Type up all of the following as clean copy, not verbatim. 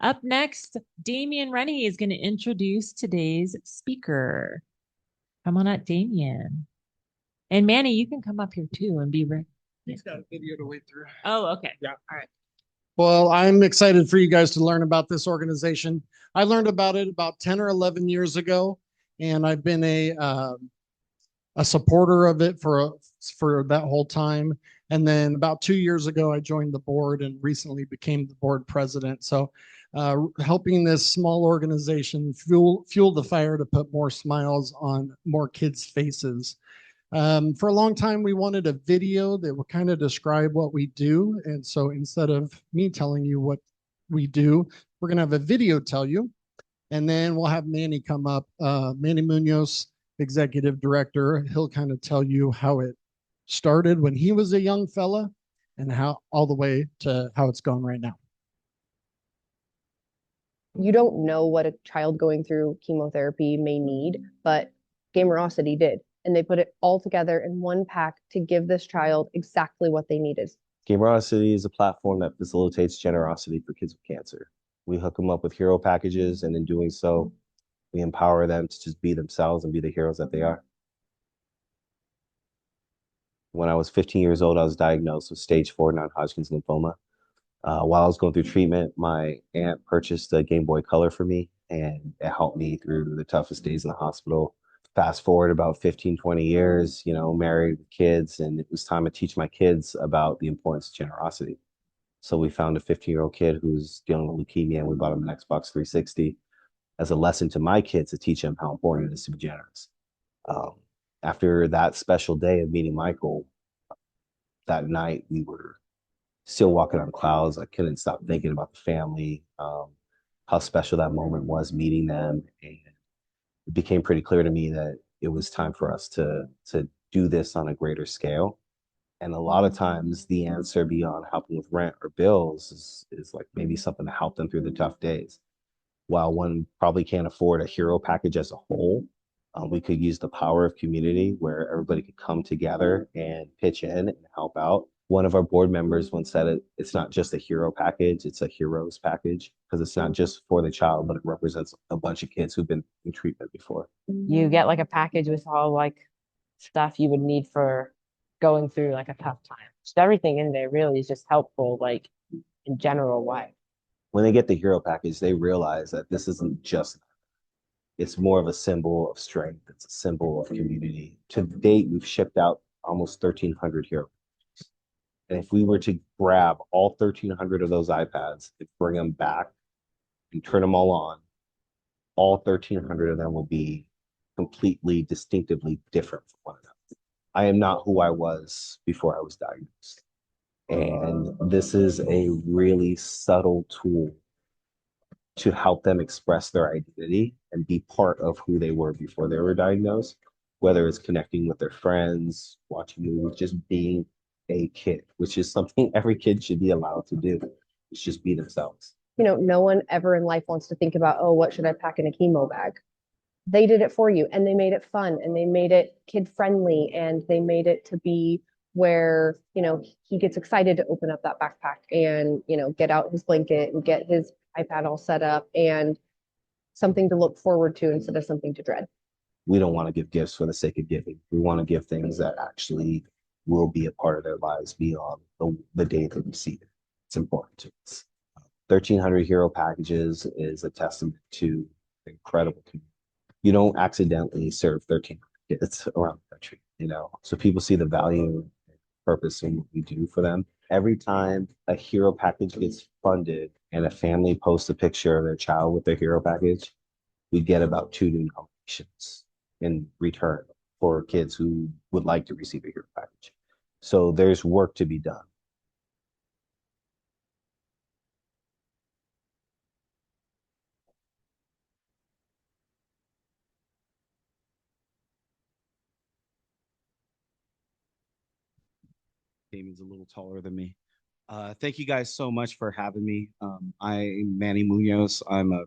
Up next, Damien Rennie is going to introduce today's speaker. Come on up, Damien. And Manny, you can come up here too and be ready. He's got a video to wait through. Oh, okay. Yeah. All right. Well, I'm excited for you guys to learn about this organization. I learned about it about 10 or 11 years ago, and I've been a supporter of it for that whole time. And then about 2 years ago, I joined the board and recently became the board president. So, helping this small organization fuel the fire to put more smiles on more kids' faces. For a long time, we wanted a video that would kind of describe what we do. And so instead of me telling you what we do, we're going to have a video tell you. And then we'll have Manny come up, Manny Munoz, executive director. He'll kind of tell you how it started when he was a young fella and how all the way to how it's going right now. You don't know what a child going through chemotherapy may need, but Gamerosity did. And they put it all together in one pack to give this child exactly what they needed. Gamerosity is a platform that facilitates generosity for kids with cancer. We hook them up with hero packages, and in doing so, we empower them to just be themselves and be the heroes that they are. When I was 15 years old, I was diagnosed with stage 4 non-Hodgkin's lymphoma. While I was going through treatment, my aunt purchased a Game Boy Color for me, and it helped me through the toughest days in the hospital. Fast forward about 15, 20 years, married with kids, and it was time to teach my kids about the importance of generosity. So we found a 15-year-old kid who's dealing with leukemia, and we bought him an Xbox 360 as a lesson to my kids to teach them how important it is to be generous. Um, After that special day of meeting Michael, that night we were still walking on clouds. I couldn't stop thinking about the family, how special that moment was meeting them. And it became pretty clear to me that it was time for us to do this on a greater scale. And a lot of times the answer beyond helping with rent or bills is like maybe something to help them through the tough days. While one probably can't afford a hero package as a whole, we could use the power of community where everybody could come together and pitch in and help out. One of our board members once said it's not just a hero package, it's a heroes package because it's not just for the child, but it represents a bunch of kids who've been in treatment before. You get like a package with all like stuff you would need for going through like a tough time. Just everything in there really is just helpful, like in general life. When they get the hero package, they realize that this isn't just, it's more of a symbol of strength. It's a symbol of community. To date, we've shipped out almost 1,300 hero. And if we were to grab all 1,300 of those iPads and bring them back and turn them all 1,300 of them will be completely distinctively different from one another. I am not who I was before I was diagnosed. And this is a really subtle tool to help them express their identity and be part of who they were before they were diagnosed, whether it's connecting with their friends, watching movies, just being a kid, which is something every kid should be allowed to do. It's just be themselves. No one ever in life wants to think about, oh, what should I pack in a chemo bag? They did it for you, and they made it fun, and they made it kid friendly, and they made it to be where, he gets excited to open up that backpack and, get out his blanket and get his iPad all set up and something to look forward to instead of something to dread. We don't want to give gifts for the sake of giving. We want to give things that actually will be a part of their lives beyond the day they receive it. It's important to us. 1,300 hero packages is a testament to incredible community. You don't accidentally serve 1,300 kids around the country, So people see the value and purpose in what we do for them. Every time a hero package gets funded and a family posts a picture of their child with their hero package, we get about 2 new nominations in return for kids who would like to receive a hero package. So there's work to be done. Damien's a little taller than me. Thank you guys so much for having me. I'm Manny Munoz. I'm a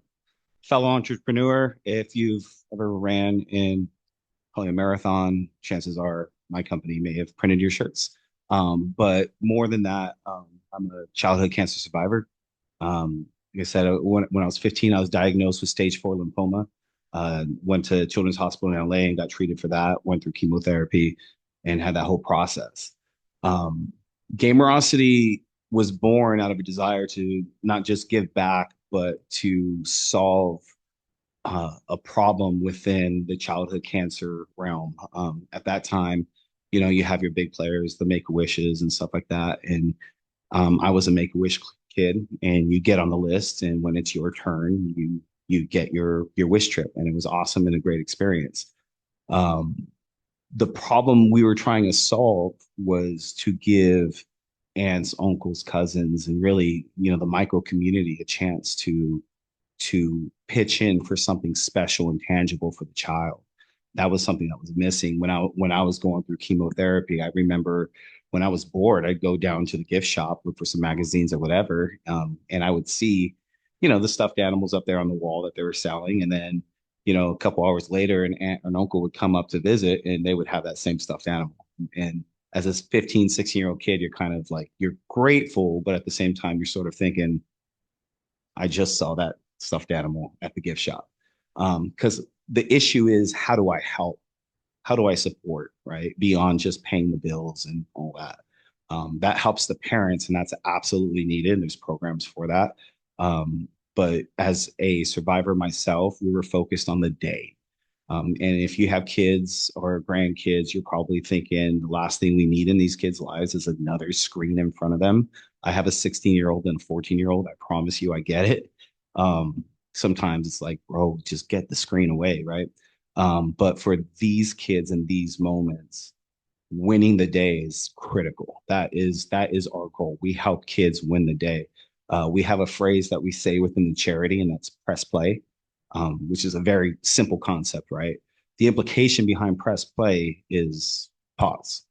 fellow entrepreneur. If you've ever ran in probably a marathon, chances are my company may have printed your shirts. But more than that, I'm a childhood cancer survivor. like I said, when I was 15, I was diagnosed with stage 4 lymphoma. Went to Children's Hospital in LA and got treated for that. Went through chemotherapy and had that whole process. Um, Gamerosity was born out of a desire to not just give back, but to solve a problem within the childhood cancer realm. At that time, you have your big players, the Make-A-Wishes and stuff like that. And I was a Make-A-Wish kid, and you get on the list, and when it's your turn, you get your wish trip, and it was awesome and a great experience. Um, the problem we were trying to solve was to give aunts, uncles, cousins, and really, the micro community a chance to pitch in for something special and tangible for the child. That was something that was missing when I was going through chemotherapy. I remember when I was bored, I'd go down to the gift shop, look for some magazines or whatever, and I would see, the stuffed animals up there on the wall that they were selling, and then, a couple hours later, an aunt or an uncle would come up to visit, and they would have that same stuffed animal. And as a 15, 16-year-old kid, you're kind of like, you're grateful, but at the same time, you're sort of thinking, I just saw that stuffed animal at the gift shop. Because the issue is, how do I help? How do I support, right? Beyond just paying the bills and all that. That helps the parents, and that's absolutely needed. There's programs for that. But as a survivor myself, we were focused on the day. And if you have kids or grandkids, you're probably thinking the last thing we need in these kids' lives is another screen in front of them. I have a 16-year-old and a 14-year-old. I promise you, I get it. Sometimes it's like, bro, just get the screen away, right? But for these kids in these moments, winning the day is critical. That is our goal. We help kids win the day. We have a phrase that we say within the charity, and that's press play, which is a very simple concept, right? The implication behind press play is pause.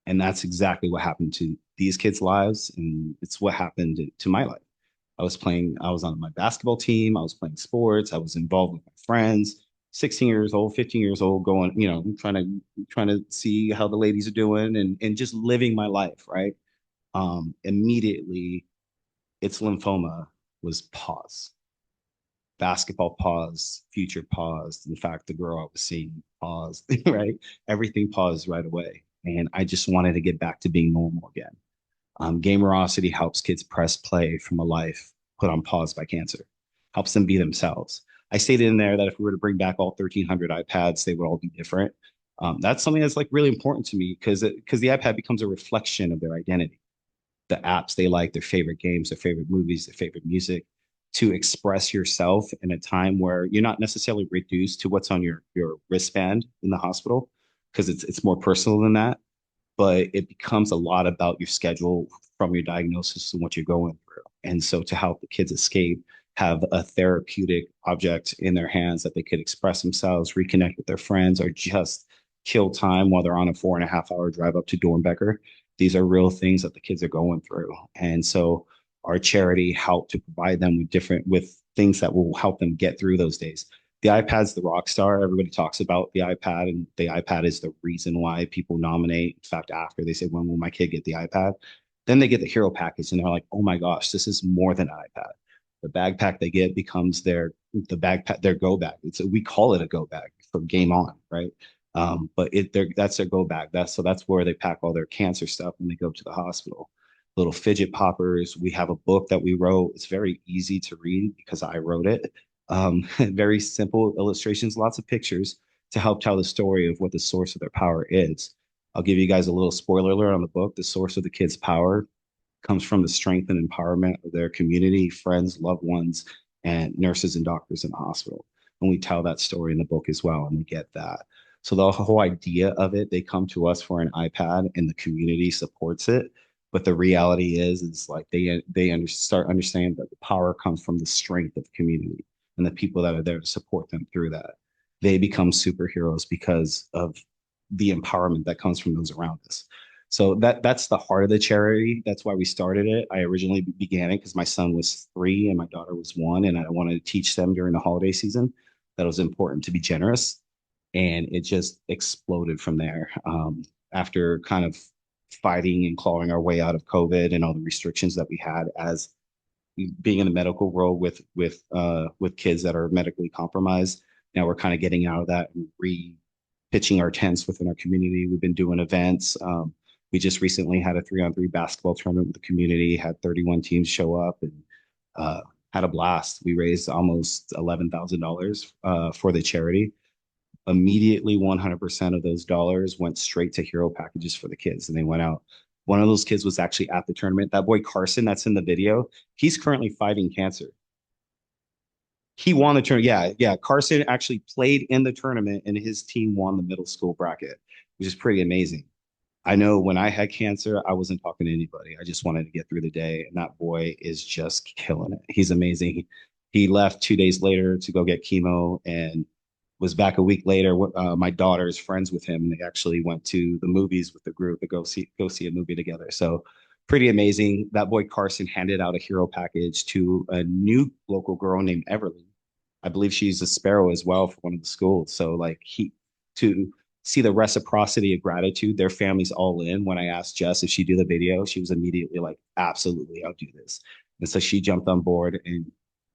And that's exactly what happened to these kids' lives. And it's what happened to my life. I was on my basketball team, I was playing sports, I was involved with my friends, 16 years old, 15 years old, going, trying to see how the ladies are doing and just living my life, right? Immediately, it's lymphoma was pause. Basketball paused, future paused. In fact, the girl I was seeing paused, right? Everything paused right away. And I just wanted to get back to being normal again. Gamerosity helps kids press play from a life put on pause by cancer, helps them be themselves. I stated in there that if we were to bring back all 1,300 iPads, they would all be different. That's something that's like really important to me because the iPad becomes a reflection of their identity, the apps they like, their favorite games, their favorite movies, their favorite music, to express yourself in a time where you're not necessarily reduced to what's on your wristband in the hospital, because it's more personal than that, but it becomes a lot about your schedule from your diagnosis and what you're going through. And so to help the kids escape, have a therapeutic object in their hands that they could express themselves, reconnect with their friends, or just kill time while they're on a 4.5 hour drive up to Dornbecker. These are real things that the kids are going through. And so our charity helped to provide them with things that will help them get through those days. The iPad's the rock star. Everybody talks about the iPad, and the iPad is the reason why people nominate. In fact, after they say, when will my kid get the iPad? Then they get the hero package and they're like, oh my gosh, this is more than an iPad. The backpack they get becomes their go bag. We call it a go bag for game on, right? But that's their go bag. That's where they pack all their cancer stuff when they go to the hospital. Little fidget poppers. We have a book that we wrote. It's very easy to read because I wrote it. Very simple illustrations, lots of pictures to help tell the story of what the source of their power is. I'll give you guys a little spoiler alert on the book. The source of the kids' power comes from the strength and empowerment of their community, friends, loved ones, and nurses and doctors in the hospital. And we tell that story in the book as well, and we get that. So the whole idea of it, they come to us for an iPad, and the community supports it. But the reality is like start understanding that the power comes from the strength of the community and the people that are there to support them through that. They become superheroes because of the empowerment that comes from those around us. So that's the heart of the charity. That's why we started it. I originally began it because my son was 3 and my daughter was 1, and I wanted to teach them during the holiday season that it was important to be generous. And it just exploded from there. After kind of fighting and clawing our way out of COVID and all the restrictions that we had as being in the medical world with kids that are medically compromised. Now we're kind of getting out of that and re-pitching our tents within our community. We've been doing events. We just recently had a 3-on-3 basketball tournament with the community, had 31 teams show up, and uh, had a blast. We raised almost $11,000 for the charity. Immediately, 100% of those dollars went straight to hero packages for the kids, and they went out. One of those kids was actually at the tournament. That boy Carson, that's in the video, he's currently fighting cancer. He won the tournament. Yeah, yeah. Carson actually played in the tournament, and his team won the middle school bracket, which is pretty amazing. I know when I had cancer, I wasn't talking to anybody. I just wanted to get through the day. And that boy is just killing it. He's amazing. He left 2 days later to go get chemo and was back a week later. My daughter is friends with him, and they actually went to the movies with the group to go see a movie together. So pretty amazing. That boy Carson handed out a hero package to a new local girl named Everly. I believe she's a sparrow as well for one of the schools. So like to see the reciprocity of gratitude, their family's all in. When I asked Jess if she'd do the video, she was immediately like, absolutely, I'll do this. And so she jumped on board, and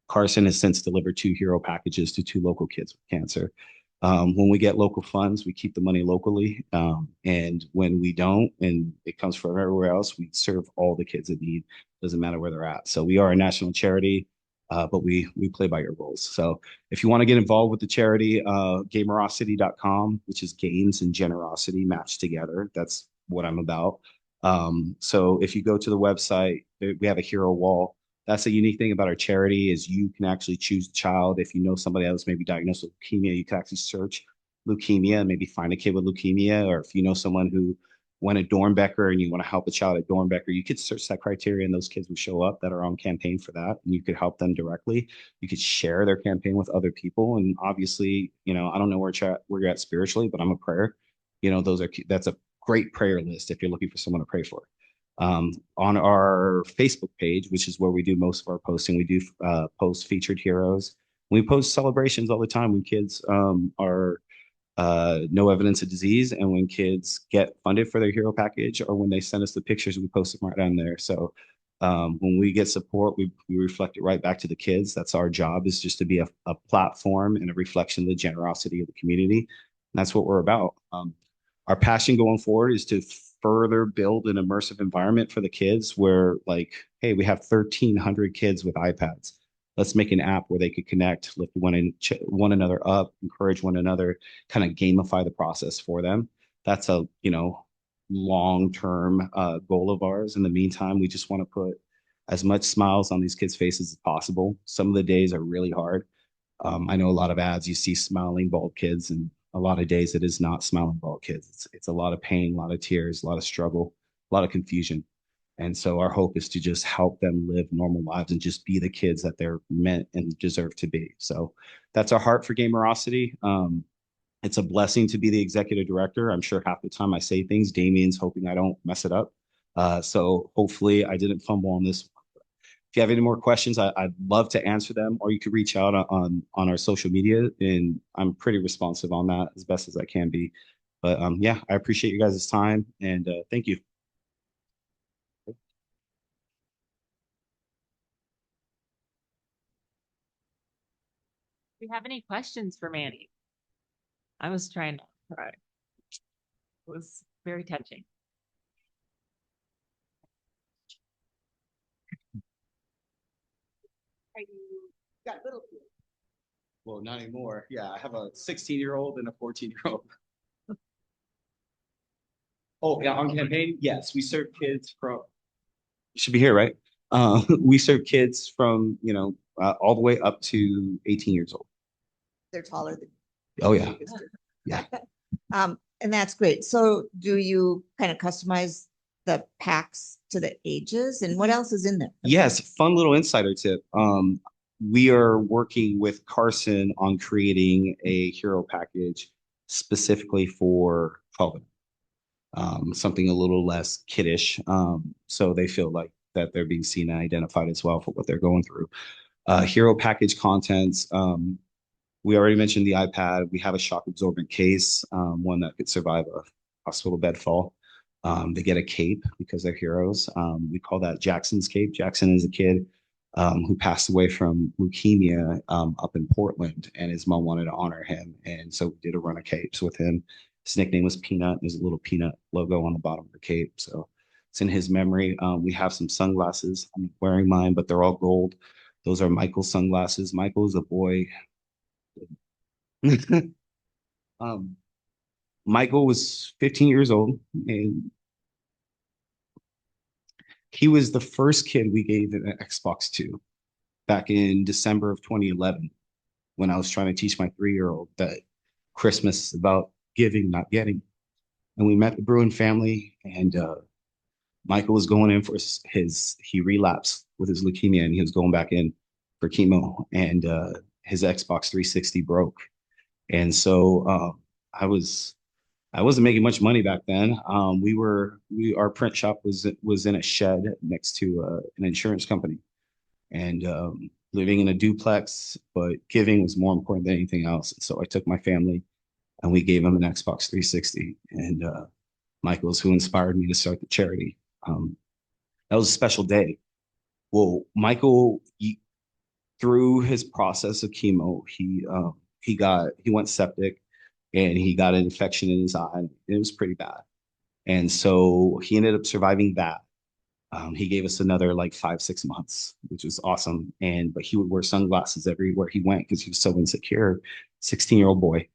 Carson has since delivered 2 hero packages to 2 local kids with cancer. When we get local funds, we keep the money locally. And when we don't, and it comes from everywhere else, we serve all the kids in need. Doesn't matter where they're at. So we are a national charity, but we play by your rules. So if you want to get involved with the charity, Gamerosity.com, which is games and generosity matched together. That's what I'm about. So if you go to the website, we have a hero wall. That's a unique thing about our charity is you can actually choose a child. If you know somebody else may be diagnosed with leukemia, you can actually search leukemia and maybe find a kid with leukemia. Or if you know someone who went at Dornbecker and you want to help a child at Dornbecker, you could search that criteria and those kids will show up that are on campaign for that. And you could help them directly. You could share their campaign with other people. And obviously, I don't know where you're at spiritually, but I'm a prayer. That's a great prayer list if you're looking for someone to pray for. On our Facebook page, which is where we do most of our posting, we do post featured heroes. We post celebrations all the time when kids are no evidence of disease, and when kids get funded for their hero package, or when they send us the pictures, we post them right down there. So when we get support, we reflect it right back to the kids. That's our job, is just to be a platform and a reflection of the generosity of the community. And that's what we're about. Our passion going forward is to further build an immersive environment for the kids where, like, hey, we have 1,300 kids with iPads. Let's make an app where they could connect, lift one another up, encourage one another, kind of gamify the process for them. That's a long-term goal of ours. In the meantime, we just want to put as much smiles on these kids' faces as possible. Some of the days are really hard. I know a lot of ads, you see smiling bald kids, and a lot of days it is not smiling bald kids. It's a lot of pain, a lot of tears, a lot of struggle, a lot of confusion. And so our hope is to just help them live normal lives and just be the kids that they're meant and deserve to be. So that's our heart for Gamerosity. It's a blessing to be the executive director. I'm sure half the time I say things, Damien's hoping I don't mess it up. So hopefully I didn't fumble on this. If you have any more questions, I'd love to answer them, or you could reach out on our social media, and I'm pretty responsive on that as best as I can be. But yeah, I appreciate you guys' time, and thank you. Do you have any questions for Manny? I was trying to cry. It was very touching. Got little kids. Well, not anymore. Yeah, I have a 16-year-old and a 14-year-old. Oh, yeah, on campaign, yes, we serve kids from. You should be here, right? We serve kids from all the way up to 18 years old. They're taller than. Oh yeah, yeah. And that's great. So do you kind of customize the packs to the ages, and what else is in there? Yes, fun little insider tip. We are working with Carson on creating a hero package specifically for 12. Something a little less kiddish, so they feel like that they're being seen and identified as well for what they're going through. Hero package contents. We already mentioned the iPad. We have a shock absorbent case, one that could survive a hospital bed fall. They get a cape because they're heroes. We call that Jackson's cape. Jackson is a kid who passed away from leukemia up in Portland, and his mom wanted to honor him, and so we did a run of capes with him. His nickname was Peanut. There's a little peanut logo on the bottom of the cape, so it's in his memory. We have some sunglasses. I'm wearing mine, but they're all gold. Those are Michael's sunglasses. Michael's a boy. um, Michael was 15 years old, and he was the first kid we gave an Xbox to back in December of 2011 when I was trying to teach my 3-year-old that Christmas is about giving, not getting. And we met the Bruin family, and Michael was going in for he relapsed with his leukemia, and he was going back in for chemo, and his Xbox 360 broke. And so I wasn't making much money back then. Our print shop was in a shed next to an insurance company, and living in a duplex, but giving was more important than anything else. So I took my family and we gave him an Xbox 360. And Michael's who inspired me to start the charity. That was a special day. Well, Michael, through his process of chemo, he went septic and he got an infection in his eye. And it was pretty bad. And so he ended up surviving that. He gave us another like 5, 6 months, which was awesome. But he would wear sunglasses everywhere he went because he was so insecure. 16-year-old boy.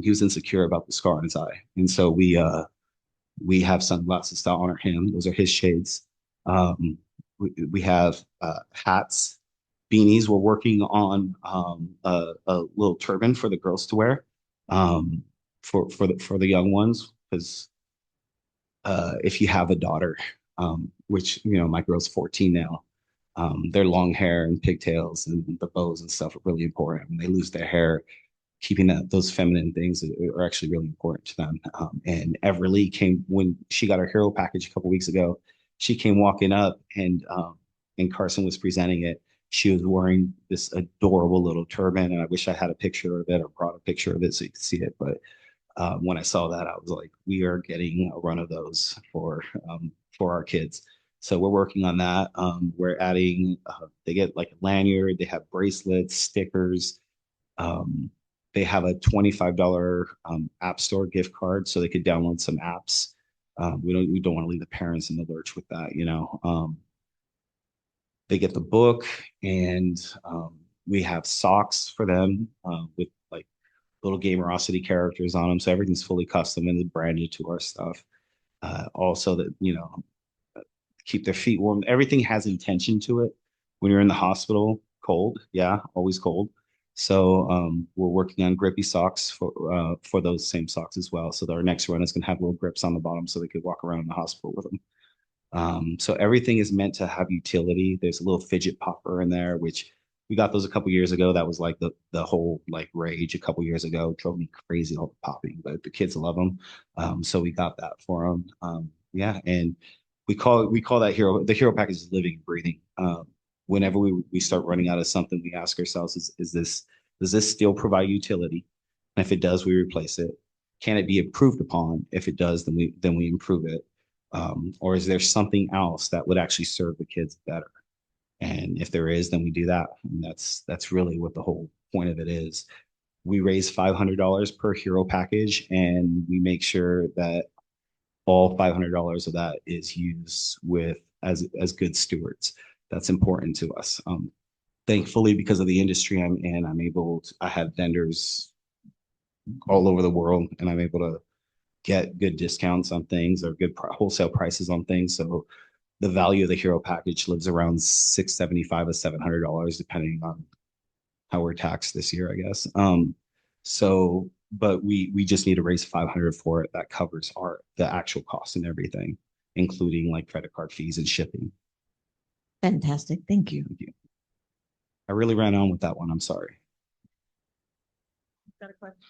He was insecure about the scar on his eye. And so we have sunglasses to honor him. Those are his shades. We have hats, beanies. We're working on a little turban for the girls to wear for the young ones because if you have a daughter, which my girl's 14 now, their long hair and pigtails and the bows and stuff are really important. When they lose their hair, keeping those feminine things are actually really important to them. And Everly came when she got her hero package a couple weeks ago. She came walking up, and Carson was presenting it. She was wearing this adorable little turban, and I wish I had a picture of it or brought a picture of it so you could see it. But when I saw that, I was like, we are getting a run of those for our kids. So we're working on that. We're adding, they get like a lanyard, they have bracelets, stickers. Um, they have a $25 app store gift card so they could download some apps. We don't want to leave the parents in the lurch with that. They get the book, and we have socks for them with like little Gamerosity characters on them. So everything's fully custom and branded to our stuff. Also that, keep their feet warm. Everything has intention to it. When you're in the hospital, cold. Yeah, always cold. So we're working on grippy socks for those same socks as well. So our next run is going to have little grips on the bottom so they could walk around in the hospital with them. So everything is meant to have utility. There's a little fidget popper in there, which we got those a couple years ago. That was like the whole like rage a couple years ago. It drove me crazy all the popping, but the kids love them. So we got that for them. Yeah, and we call that the hero package is living and breathing. Whenever we start running out of something, we ask ourselves, does this still provide utility? And if it does, we replace it. Can it be improved upon? If it does, then we improve it. Or is there something else that would actually serve the kids better? And if there is, then we do that. And that's really what the whole point of it is. We raise $500 per hero package, and we make sure that all $500 of that is used as good stewards. That's important to us. Thankfully, because of the industry I'm in, I have vendors all over the world, and I'm able to get good discounts on things or good wholesale prices on things. So the value of the hero package lives around $675 to $700, depending on how we're taxed this year, I guess. But we just need to raise 500 for it. That covers the actual cost and everything, including like credit card fees and shipping. Fantastic. Thank you. Thank you. I really ran on with that one. I'm sorry. Got a question?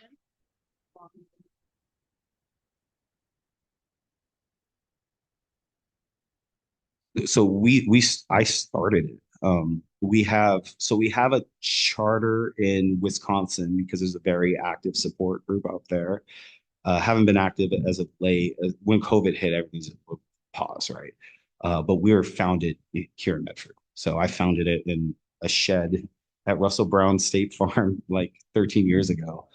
So I started it. We have a charter in Wisconsin because there's a very active support group out there. Haven't been active as of late. When COVID hit, everything's pause, right? But we were founded here in Medford. So I founded it in a shed at Russell Brown State Farm like 13 years ago.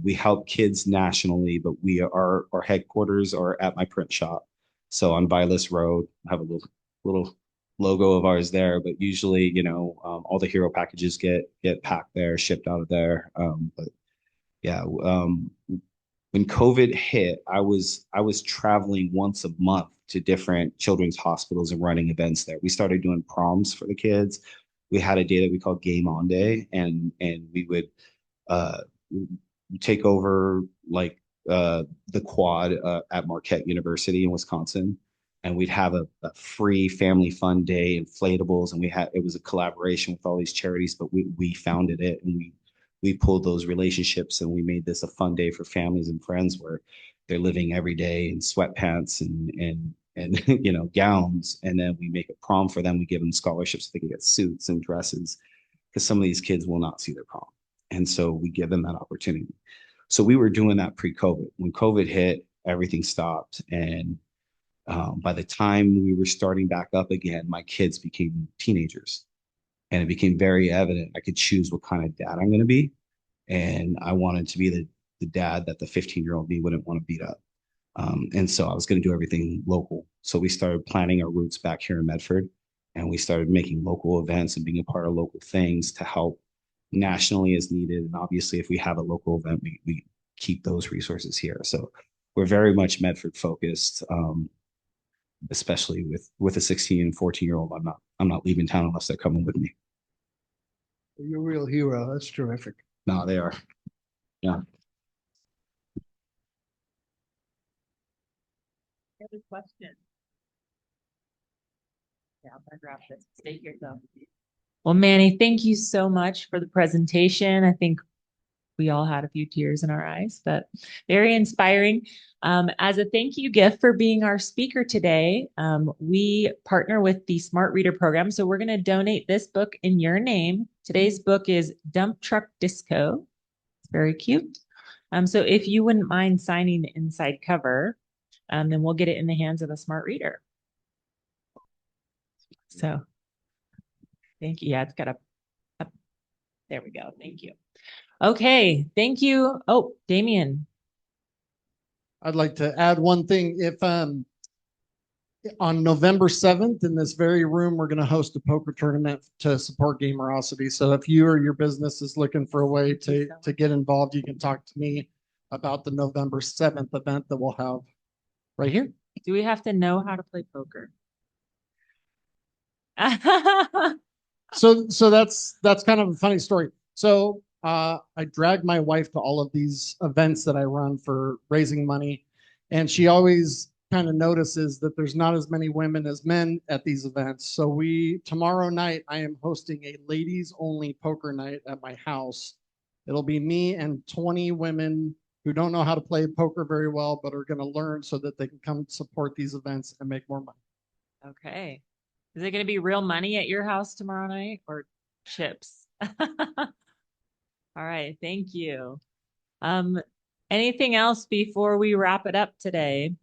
We help kids nationally, but our headquarters are at my print shop. So on Vilas Road, I have a little logo of ours there, but usually, all the hero packages get packed there, shipped out of there. But yeah, when COVID hit, I was traveling once a month to different children's hospitals and running events there. We started doing proms for the kids. We had a day that we called Game On Day, and we would uh, take over like the quad at Marquette University in Wisconsin, and we'd have a free family fun day, inflatables, and it was a collaboration with all these charities, but we founded it and we pulled those relationships and we made this a fun day for families and friends where they're living every day in sweatpants and gowns, and then we make a prom for them. We give them scholarships so they can get suits and dresses because some of these kids will not see their prom, and so we give them that opportunity. So we were doing that pre-COVID. When COVID hit, everything stopped, and by the time we were starting back up again, my kids became teenagers, and it became very evident I could choose what kind of dad I'm going to be, and I wanted to be the dad that the 15-year-old me wouldn't want to beat up. And so I was going to do everything local. So we started planting our roots back here in Medford, and we started making local events and being a part of local things to help nationally as needed. And obviously, if we have a local event, we keep those resources here. So we're very much Medford focused, especially with a 16 and 14-year-old. I'm not leaving town unless they're coming with me. You're a real hero. That's terrific. No, they are. Yeah. Any questions? Yeah, I'm gonna grab this. Stay here though. Well, Manny, thank you so much for the presentation. I think we all had a few tears in our eyes, but very inspiring. As a thank you gift for being our speaker today, we partner with the Smart Reader program. So we're going to donate this book in your name. Today's book is Dump Truck Disco. It's very cute. So if you wouldn't mind signing the inside cover, then we'll get it in the hands of a smart reader. So thank you. Yeah, it's got there we go. Thank you. Okay, thank you. Oh, Damien. I'd like to add one thing. If on November 7th in this very room, we're going to host a poker tournament to support Gamerosity. So if you or your business is looking for a way to get involved, you can talk to me about the November 7th event that we'll have right here. Do we have to know how to play poker? So that's kind of a funny story. So I drag my wife to all of these events that I run for raising money, and she always kind of notices that there's not as many women as men at these events. So tomorrow night I am hosting a ladies only poker night at my house. It'll be me and 20 women who don't know how to play poker very well, but are going to learn so that they can come support these events and make more money. Okay. Is it going to be real money at your house tomorrow night or chips? All right. Thank you. Anything else before we wrap it up today?